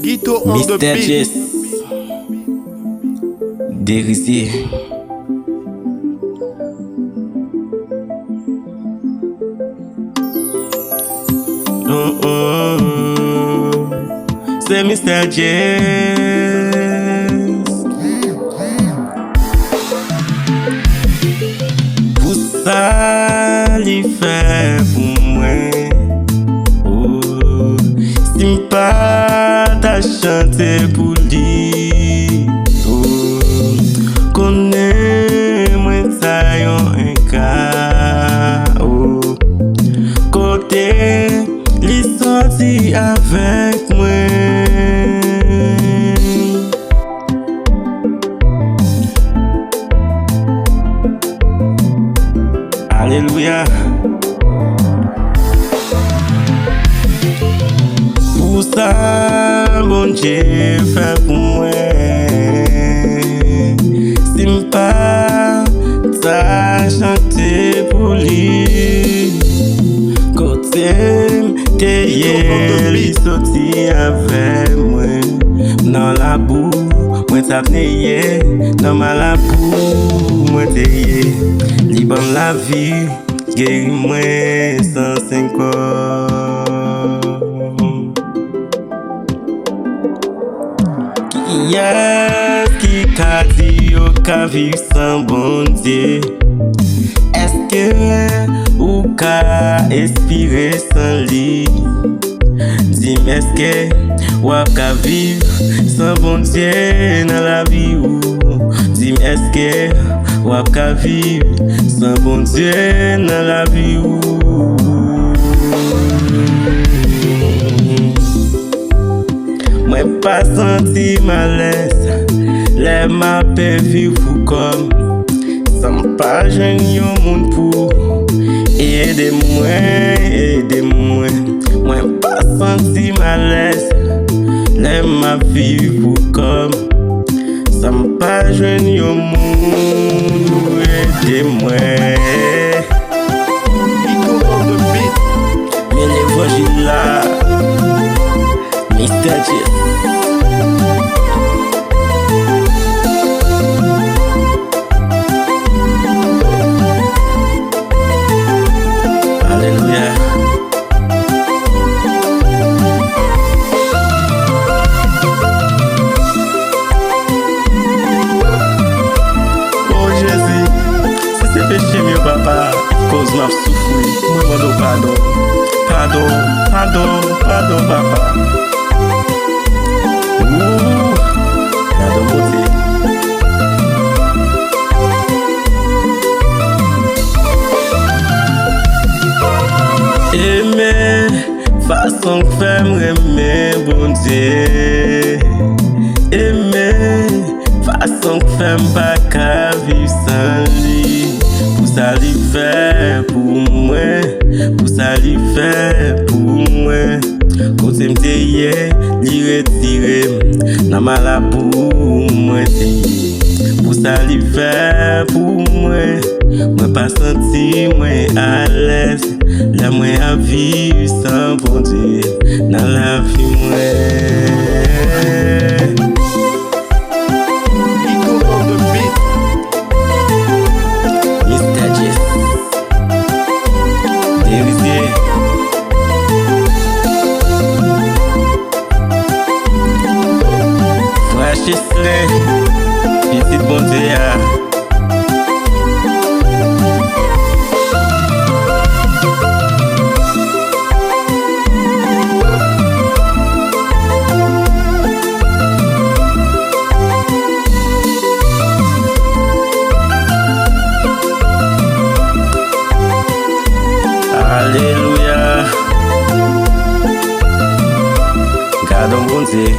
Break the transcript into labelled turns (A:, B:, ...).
A: Guito on the
B: Mr.
A: beat.
B: Jess Dérizier. C'est Mr. Jess. Pour ça, il fait pour moi. Oh, si m'pas ta chanter pour lui. Oh, connais moi ça yon un cas. Oh, côté li sorti avec moi. Alléluia. Pour ça, bon Dieu fait pour moi. Si m'pas ça chanter pour lui. Côté t'es sorti avec moi. Dans la boue, moi t'apneye. Dans ma boue, moi t'es libre la vie. Guéris moi sans 5 ans. Qui est-ce qui t'a dit au cas vivre sans bon Dieu? Est-ce que ou ka inspirer sans lui? Dis-moi est-ce que ou ka vivre sans bon Dieu dans la vie ou? Dis-moi est-ce que ou ka vivre sans bon Dieu dans la vie ou? Moi pas senti malaise, les ma paix vivre comme sans pas jeune yon moun pour aidez-moi, aidez-moi. Moi pas senti malaise, les ma vivre comme sans pas jeune yon moun pour aidez-moi.
A: Guito on the beat.
B: Mais l'évangile là, Mr. Jess. Alléluia. Oh Jésus, si c'est péché, mieux papa, cause m'a souffrir. Moi, je demande pardon. Pardon, pardon, pardon, papa. Ouh, pardon, beauté. Aimer, façon que fait m'aimer, bon Dieu. Aimer, façon que fait m'pas qu'à vivre sans lui. Pour ça lui fait pour moi, pour ça lui fait pour moi. Côté m'teye, li retire, dans ma la pour moi teye. Pour ça lui fait pour moi, moi pas senti moi à l'aise. La moi à vivre sans bon Dieu, dans la vie moi.
A: Guito on the beat.
B: Mr. Jess Dérizier. Frère Chesley, petit bon Dieu. Alléluia. Gardons bon Dieu.